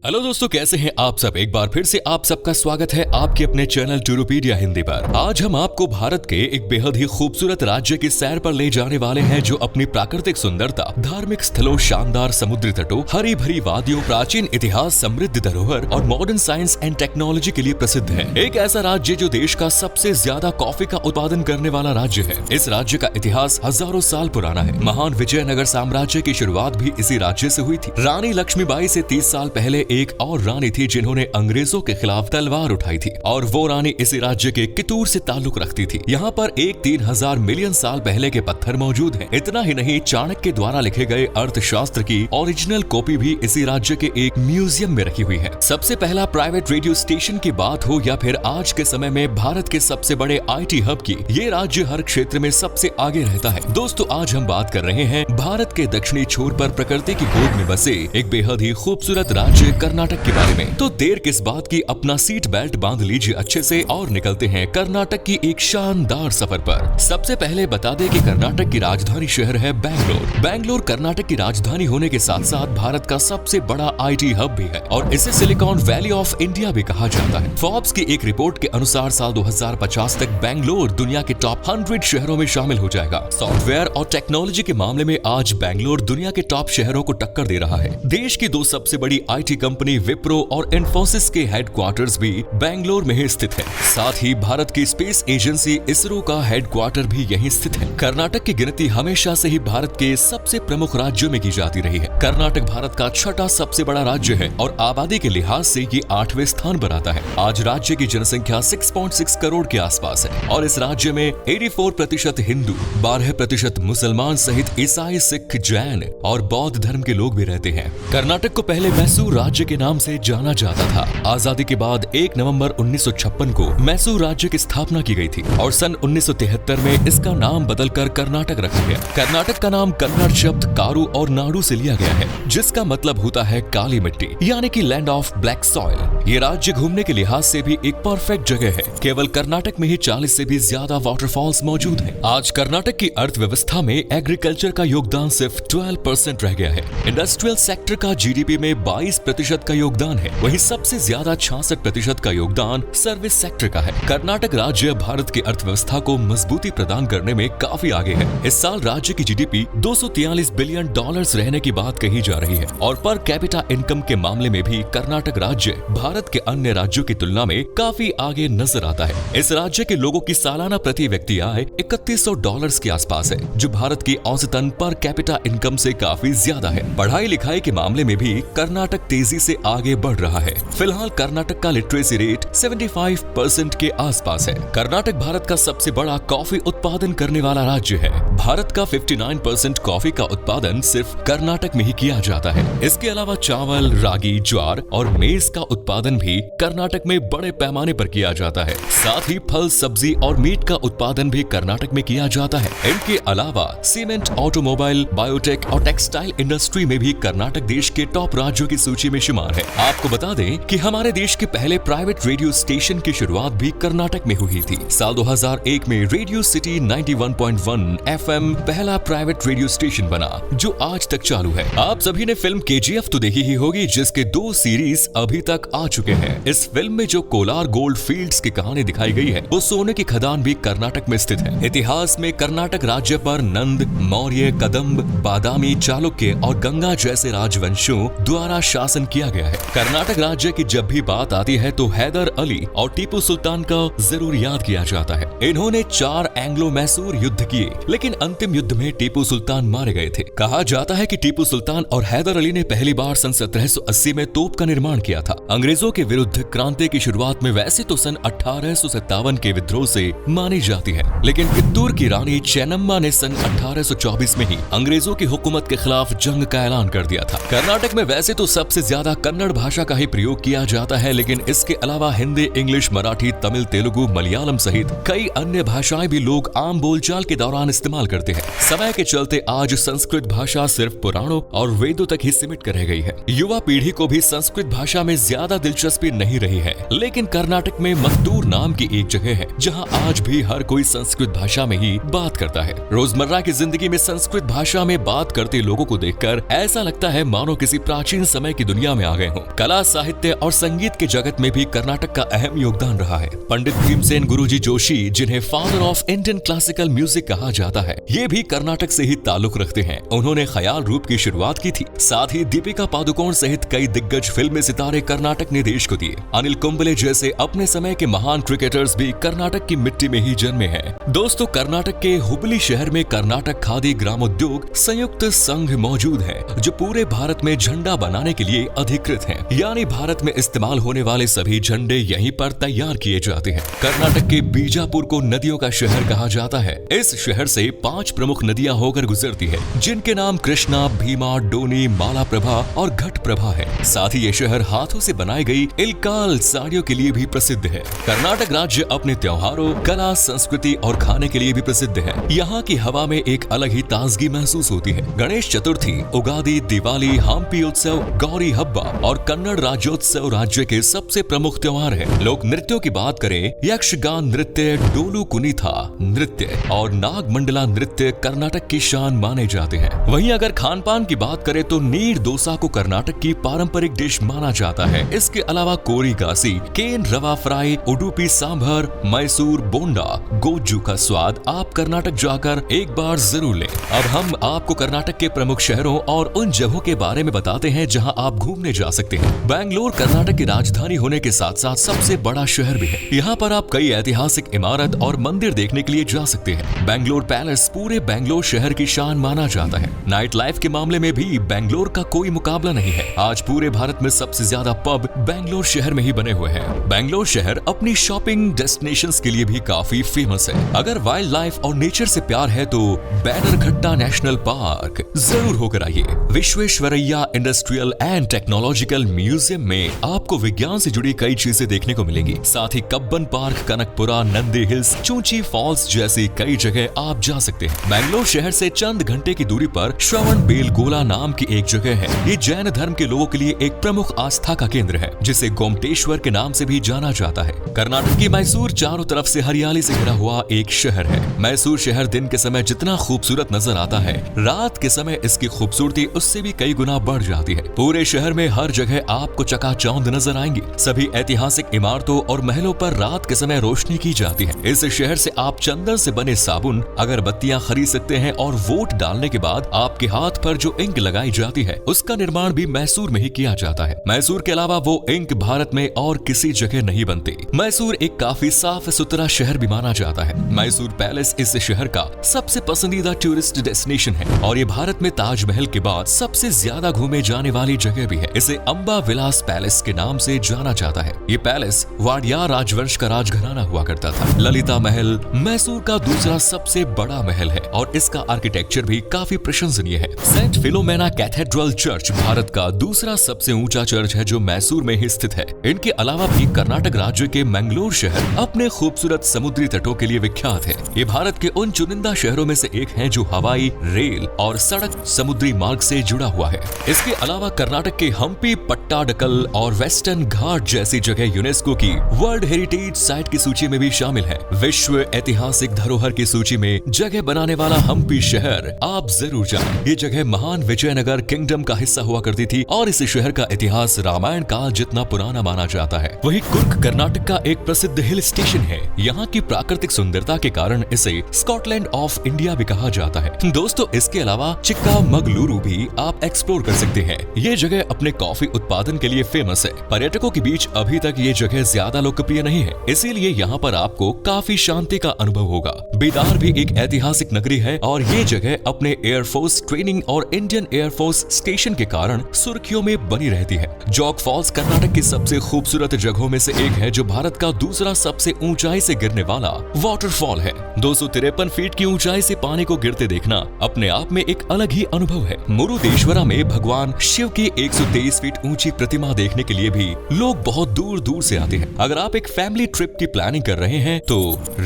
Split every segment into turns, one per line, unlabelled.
Hello दोस्तों, कैसे हैं आप सब। एक बार फिर से आप सबका स्वागत है आपके अपने चैनल टूरूपीडिया हिंदी पर। आज हम आपको भारत के एक बेहद ही खूबसूरत राज्य की सैर पर ले जाने वाले हैं, जो अपनी प्राकृतिक सुंदरता, धार्मिक स्थलों, शानदार समुद्री तटों, हरी भरी वादियों, प्राचीन इतिहास, समृद्ध धरोहर और मॉडर्न साइंस एंड टेक्नोलॉजी के लिए प्रसिद्ध है। एक ऐसा राज्य जो देश का सबसे ज्यादा कॉफी का उत्पादन करने वाला राज्य है। इस राज्य का इतिहास हजारों साल पुराना है। महान विजयनगर साम्राज्य की शुरुआत भी इसी राज्य से हुई थी। रानी लक्ष्मीबाई से 30 साल पहले एक और रानी थी जिन्होंने अंग्रेजों के खिलाफ तलवार उठाई थी, और वो रानी इसी राज्य के कितूर से ताल्लुक रखती थी। यहाँ पर एक 3000 मिलियन साल पहले के पत्थर मौजूद हैं। इतना ही नहीं, चाणक्य द्वारा लिखे गए अर्थशास्त्र की ओरिजिनल कॉपी भी इसी राज्य के एक म्यूजियम में रखी हुई है। सबसे पहला प्राइवेट रेडियो स्टेशन की बात हो या फिर आज के समय में भारत के सबसे बड़े IT हब की, ये राज्य हर क्षेत्र में सबसे आगे रहता है। दोस्तों, आज हम बात कर रहे हैं भारत के दक्षिणी छोर पर प्रकृति की गोद में बसे एक बेहद ही खूबसूरत राज्य कर्नाटक के बारे में। तो देर किस बात की, अपना सीट बेल्ट बांध लीजिए अच्छे से और निकलते हैं कर्नाटक की एक शानदार सफर पर। सबसे पहले बता दें कि कर्नाटक की राजधानी शहर है बैंगलोर। बैंगलोर कर्नाटक की राजधानी होने के साथ साथ भारत का सबसे बड़ा IT हब भी है, और इसे सिलिकॉन वैली ऑफ इंडिया भी कहा जाता है। फोर्ब्स की एक रिपोर्ट के अनुसार साल 2050 तक बैंगलोर दुनिया के टॉप 100 शहरों में शामिल हो जाएगा। सॉफ्टवेयर और टेक्नोलॉजी के मामले में आज बैंगलोर दुनिया के टॉप शहरों को टक्कर दे रहा है। देश की दो सबसे बड़ी IT कंपनी विप्रो और इन्फोसिस के हेडक्वार्टर्स भी बैंगलोर में ही स्थित है। साथ ही भारत की स्पेस एजेंसी इसरो का हेडक्वार्टर भी यहीं स्थित है। कर्नाटक की गिनती हमेशा से ही भारत के सबसे प्रमुख राज्यों में की जाती रही है। कर्नाटक भारत का छठा सबसे बड़ा राज्य है और आबादी के लिहाज से ये 8वें स्थान पर आता है। आज राज्य की जनसंख्या 6.6 करोड़ के आसपास है, और इस राज्य में 84% हिंदू, 12% मुसलमान सहित ईसाई, सिख, जैन और बौद्ध धर्म के लोग भी रहते हैं। कर्नाटक को पहले मैसूर राज्य के नाम से जाना जाता था। आजादी के बाद 1 नवंबर 1956 को मैसूर राज्य की स्थापना की गई थी, और सन 1973 में इसका नाम बदलकर कर्नाटक रखा गया। कर्नाटक का नाम कन्नड़ शब्द कारू और नाडु से लिया गया है, जिसका मतलब होता है काली मिट्टी, यानी कि लैंड ऑफ ब्लैक सॉइल। ये राज्य घूमने के लिहाज से भी एक परफेक्ट जगह है। केवल कर्नाटक में ही 40 से भी ज्यादा वाटरफॉल्स मौजूद हैं। आज कर्नाटक की अर्थव्यवस्था में एग्रीकल्चर का योगदान सिर्फ 12% रह गया है। इंडस्ट्रियल सेक्टर का GDP में 22% का योगदान है, वहीं सबसे ज्यादा 66% का योगदान सर्विस सेक्टर का है। कर्नाटक राज्य भारत की अर्थव्यवस्था को मजबूती प्रदान करने में काफी आगे है। इस साल राज्य की GDP $243 बिलियन रहने की बात कही जा रही है, और पर कैपिटा इनकम के मामले में भी कर्नाटक राज्य भारत के अन्य राज्यों की तुलना में काफी आगे नजर आता है। इस राज्य के लोगों की सालाना प्रति व्यक्ति आय $3100 के आसपास है, जो भारत की औसतन पर कैपिटा इनकम से काफी ज्यादा है। पढ़ाई लिखाई के मामले में भी कर्नाटक तेजी से आगे बढ़ रहा है। फिलहाल कर्नाटक का लिटरेसी रेट 75% के आसपास है। कर्नाटक भारत का सबसे बड़ा कॉफी उत्पादन करने वाला राज्य है। भारत का 59% कॉफी का उत्पादन सिर्फ कर्नाटक में ही किया जाता है। इसके अलावा चावल, रागी, ज्वार और मेज का उत्पादन भी कर्नाटक में बड़े पैमाने पर किया जाता है। साथ ही फल, सब्जी और मीट का उत्पादन भी कर्नाटक में किया जाता है। इनके अलावा सीमेंट, ऑटोमोबाइल, बायोटेक और टेक्सटाइल इंडस्ट्री में भी कर्नाटक देश के टॉप राज्यों की सूची में शुमार है। आपको बता दें कि हमारे देश के पहले प्राइवेट रेडियो स्टेशन की शुरुआत भी कर्नाटक में हुई थी। साल 2001 में रेडियो सिटी 91.1 FM पहला प्राइवेट रेडियो स्टेशन बना, जो आज तक चालू है। आप सभी ने फिल्म KGF तो देखी ही होगी, जिसके 2 सीरीज अभी तक आ चुके हैं। इस फिल्म में जो कोलार गोल्ड फील्ड्स की कहानी दिखाई गई है, वो सोने की खदान भी कर्नाटक में स्थित है। इतिहास में कर्नाटक राज्य पर नंद, मौर्य, कदम्ब, बादामी, चालुक्य और गंगा जैसे राजवंशों द्वारा शासन किया गया है। कर्नाटक राज्य की जब भी बात आती है तो हैदर अली और टीपू सुल्तान का जरूर याद किया जाता है। इन्होंने 4 एंग्लो मैसूर युद्ध किए, लेकिन अंतिम युद्ध में टीपू सुल्तान मारे गए थे। कहा जाता है कि टीपू सुल्तान और हैदर अली ने पहली बार सन 1780 में तोप का निर्माण किया था। अंग्रेजों के विरुद्ध क्रांति की शुरुआत में वैसे तो सन 1857 के विद्रोह से मानी जाती है, लेकिन कित्तूर की रानी चेन्नम्मा ने सन 1824 में ही अंग्रेजों की हुकूमत के खिलाफ जंग का ऐलान कर दिया था। कर्नाटक में वैसे तो सबसे ज्यादा कन्नड़ भाषा का ही प्रयोग किया जाता है, लेकिन इसके अलावा हिंदी, इंग्लिश, मराठी, तमिल, तेलुगु, मलयालम सहित कई अन्य भाषाएं भी लोग आम बोलचाल के दौरान इस्तेमाल करते हैं। समय के चलते आज संस्कृत भाषा सिर्फ पुराणों और वेदों तक ही सीमित कर रह गई है। युवा पीढ़ी को भी संस्कृत भाषा में ज्यादा दिलचस्पी नहीं रही है, लेकिन कर्नाटक में मत्तूर नाम की एक जगह है जहां आज भी हर कोई संस्कृत भाषा में ही बात करता है। रोजमर्रा की जिंदगी में संस्कृत भाषा में बात करते लोगों को देखकर ऐसा लगता है मानो किसी प्राचीन समय की दुनिया दुनिया में आ गए हों। कला, साहित्य और संगीत के जगत में भी कर्नाटक का अहम योगदान रहा है। पंडित भीमसेन गुरुजी जोशी, जिन्हें father of Indian classical music कहा जाता है, ये भी कर्नाटक से ही ताल्लुक रखते हैं। उन्होंने ख्याल रूप की शुरुआत की थी। साथ ही दीपिका पादुकोण सहित कई दिग्गज फिल्मी सितारे कर्नाटक ने देश को दिए। अनिल कुंबले जैसे अपने समय के महान क्रिकेटर्स भी कर्नाटक की मिट्टी में ही जन्मे हैं। दोस्तों, कर्नाटक के हुबली शहर में कर्नाटक खादी ग्रामोद्योग संयुक्त संघ मौजूद है, जो पूरे भारत में झंडा बनाने के लिए अधिकृत है। यानी भारत में इस्तेमाल होने वाले सभी झंडे यहीं पर तैयार किए जाते हैं। कर्नाटक के बीजापुर को नदियों का शहर कहा जाता है। इस शहर से 5 प्रमुख नदियां होकर गुजरती है, जिनके नाम कृष्णा, भीमा, डोनी, मालाप्रभा और घटप्रभा है। साथ ही ये शहर हाथों से बनाई गई इलकाल साड़ियों के लिए भी प्रसिद्ध है। कर्नाटक राज्य अपने त्योहारों, कला, संस्कृति और खाने के लिए भी प्रसिद्ध है। यहाँ की हवा में एक अलग ही ताजगी महसूस होती है। गणेश चतुर्थी, उगादी, दिवाली, हम्पी उत्सव, गौरी हब्बा और कन्नड़ राज्योत्सव राज्य के सबसे प्रमुख त्योहार है। लोक नृत्यों की बात करें, यक्षगान नृत्य, डोलू कुनीथा नृत्य और नागमंडला नृत्य कर्नाटक की शान माने जाते हैं। वहीं अगर खान पान की बात करें तो नीर डोसा को कर्नाटक की पारंपरिक डिश माना जाता है। इसके अलावा कोरी गासी, केन रवा फ्राई, उडुपी सांभर, मैसूर बोंडा, गोजू का स्वाद आप कर्नाटक जाकर एक बार जरूर लें। अब हम आपको कर्नाटक के प्रमुख शहरों और उन जगहों के बारे में बताते हैं जहां आप घूमने जा सकते हैं। बैंगलोर कर्नाटक की राजधानी होने के साथ साथ सबसे बड़ा शहर भी है। यहाँ पर आप कई ऐतिहासिक इमारत और मंदिर देखने के लिए जा सकते हैं। बैंगलोर पैलेस पूरे बैंगलोर शहर की शान माना जाता है। नाइट लाइफ के मामले में भी बैंगलोर का कोई मुकाबला नहीं है। आज पूरे भारत में सबसे ज्यादा पब बैंगलोर शहर में ही बने हुए हैं। बैंगलोर शहर अपनी शॉपिंग डेस्टिनेशंस के लिए भी काफी फेमस है। अगर वाइल्ड लाइफ और नेचर से प्यार है तो बैनरघट्टा नेशनल पार्क जरूर होकर आइए। Visvesvaraya industrial and technological museum में आपको विज्ञान से जुड़ी कई चीजें देखने को मिलेंगी। साथ ही Cubbon park, Kanakapura, Nandi hills, Chunchi falls जैसी कई जगह आप जा सकते हैं। बैंगलोर शहर से चंद घंटे की दूरी पर श्रवण बेलगोला नाम की एक जगह है। ये जैन धर्म के लोगों के लिए एक प्रमुख आस्था का केंद्र है, जिसे गोमटेश्वर के नाम से भी जाना जाता है। कर्नाटक की मैसूर चारों तरफ से हरियाली से घिरा हुआ एक शहर है। मैसूर शहर दिन के समय जितना खूबसूरत नजर आता है, रात के समय इसकी खूबसूरती उससे भी कई गुना बढ़ जाती है। पूरे शहर में हर जगह आपको चकाचौंध नजर आएंगी। सभी ऐतिहासिक इमारतों और महलों पर रात के समय रोशनी की जाती है। इस शहर से आप चंदन से बने साबुन, अगरबत्तियां खरीद सकते हैं और वोट डालने के बाद आपके हाथ पर जो इंक लगाई जाती है, उसका निर्माण भी मैसूर में ही किया जाता है। मैसूर के अलावा वो इंक भारत में और किसी जगह नहीं बनती। मैसूर एक काफी साफ सुथरा शहर भी माना जाता है। मैसूर पैलेस इस शहर का सबसे पसंदीदा टूरिस्ट डेस्टिनेशन है और ये भारत में ताजमहल के बाद सबसे ज्यादा घूमे जाने वाली जगह भी है। इसे अम्बा विलास पैलेस के नाम से जाना जाता है। ये पैलेस वाडिया राजवंश का राजघराना हुआ करता था। ललिता महल मैसूर का दूसरा सबसे बड़ा महल है और इसका आर्किटेक्चर भी काफी प्रशंसनीय है। Saint Philomena cathedral church Bharat का दूसरा सबसे ऊंचा चर्च है, जो मैसूर में ही स्थित है। इनके अलावा भी कर्नाटक राज्य के मैंगलोर शहर अपने खूबसूरत समुद्री तटों के लिए विख्यात है। ये भारत के उन चुनिंदा शहरों में से एक है जो हवाई, रेल और सड़क समुद्री मार्ग से जुड़ा हुआ है। इसके अलावा कर्नाटक के हम्पी, पट्टाडकल और वेस्टर्न घाट जैसी जगह यूनेस्को की वर्ल्ड हेरिटेज साइट की सूची में भी शामिल है। विश्व ऐतिहासिक धरोहर की सूची में जगह बनाने वाला हम्पी शहर आप जरूर जाएं। ये जगह महान विजयनगर किंगडम का हिस्सा हुआ करती थी और इस शहर का इतिहास रामायण काल जितना पुराना माना जाता है। वहीं कुर्ग कर्नाटक का एक प्रसिद्ध हिल स्टेशन है। यहाँ की प्राकृतिक सुंदरता के कारण इसे स्कॉटलैंड ऑफ इंडिया भी कहा जाता है। दोस्तों, इसके अलावा चिक्कामगलुरु भी आप एक्सप्लोर कर सकते हैं। ये जगह अपने कॉफी उत्पादन के लिए फेमस है। पर्यटकों के बीच अभी तक ये जगह ज्यादा लोकप्रिय नहीं है, इसीलिए यहाँ पर आपको काफी शांति का अनुभव होगा। बीदार भी एक ऐतिहासिक नगरी है और ये जगह अपने एयरफोर्स ट्रेनिंग और इंडियन एयरफोर्स स्टेशन के कारण सुर्खियों में बनी रहती है। जॉग फॉल्स कर्नाटक की सबसे खूबसूरत जगहों में से एक है, जो भारत का दूसरा सबसे ऊंचाई से गिरने वाला वाटरफॉल है। 253 फीट की ऊंचाई से पानी को गिरते देखना अपने आप में एक अलग ही अनुभव है। मुरुदेश्वरा में भगवान शिव की 123 फीट ऊंची प्रतिमा देखने के लिए भी लोग बहुत दूर दूर से आते हैं। अगर आप एक फैमिली ट्रिप की प्लानिंग कर रहे हैं तो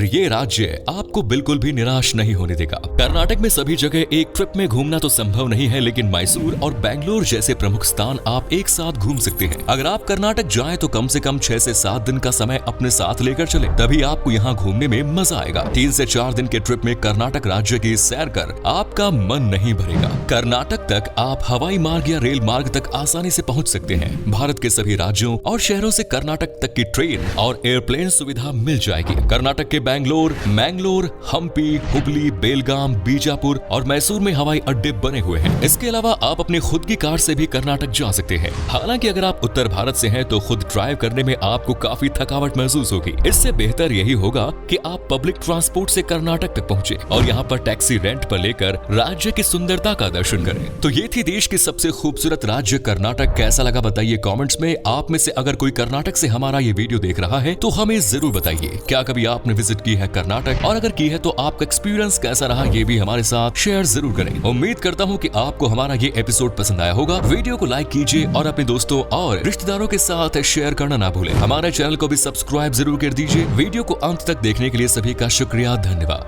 ये राज्य आपको बिल्कुल भी निराश नहीं होने देगा। कर्नाटक में सभी जगह एक ट्रिप में घूमना तो संभव नहीं है, लेकिन मैसूर और बैंगलोर जैसे प्रमुख स्थान आप एक साथ घूम सकते हैं। अगर आप कर्नाटक जाएं तो कम से कम 6 से 7 दिन का समय अपने साथ लेकर चले, तभी आपको यहाँ घूमने में मजा आएगा। 3 से से 4 दिन के ट्रिप में कर्नाटक राज्य की सैर कर आपका मन नहीं भरेगा। कर्नाटक तक आप हवाई मार्ग या रेल मार्ग तक आसानी से पहुंच सकते हैं। भारत के सभी राज्यों और शहरों से कर्नाटक तक की ट्रेन और एयरप्लेन सुविधा मिल जाएगी। कर्नाटक के मैंगलोर, हम्पी, हुबली, बेलगाम, बीजापुर और मैसूर में हवाई अड्डे बने हुए हैं। इसके अलावा आप अपनी खुद की कार से भी कर्नाटक जा सकते हैं। हालांकि अगर आप उत्तर भारत से हैं तो खुद ड्राइव करने में आपको काफी थकावट महसूस होगी। इससे बेहतर यही होगा कि आप पब्लिक ट्रांसपोर्ट से कर्नाटक तक पहुंचे और यहाँ पर टैक्सी रेंट पर लेकर राज्य की सुंदरता का दर्शन करें। तो ये थी देश की सबसे खूबसूरत राज्य कर्नाटक। कैसा लगा बताइए कमेंट्स में। आप में से अगर कोई कर्नाटक से हमारा ये वीडियो देख रहा है तो हमें जरूर बताइए। क्या कभी आपने विजिट की है कर्नाटक, और अगर की है तो आपका एक्सपीरियंस कैसा रहा ये भी हमारे साथ शेयर जरूर करें। उम्मीद करता हूँ कि आपको हमारा ये एपिसोड पसंद आया होगा। वीडियो को लाइक कीजिए और अपने दोस्तों और रिश्तेदारों के साथ शेयर करना ना भूलें। हमारे चैनल को भी सब्सक्राइब जरूर कर दीजिए। वीडियो को अंत तक देखने के लिए सभी का शुक्रिया, धन्यवाद।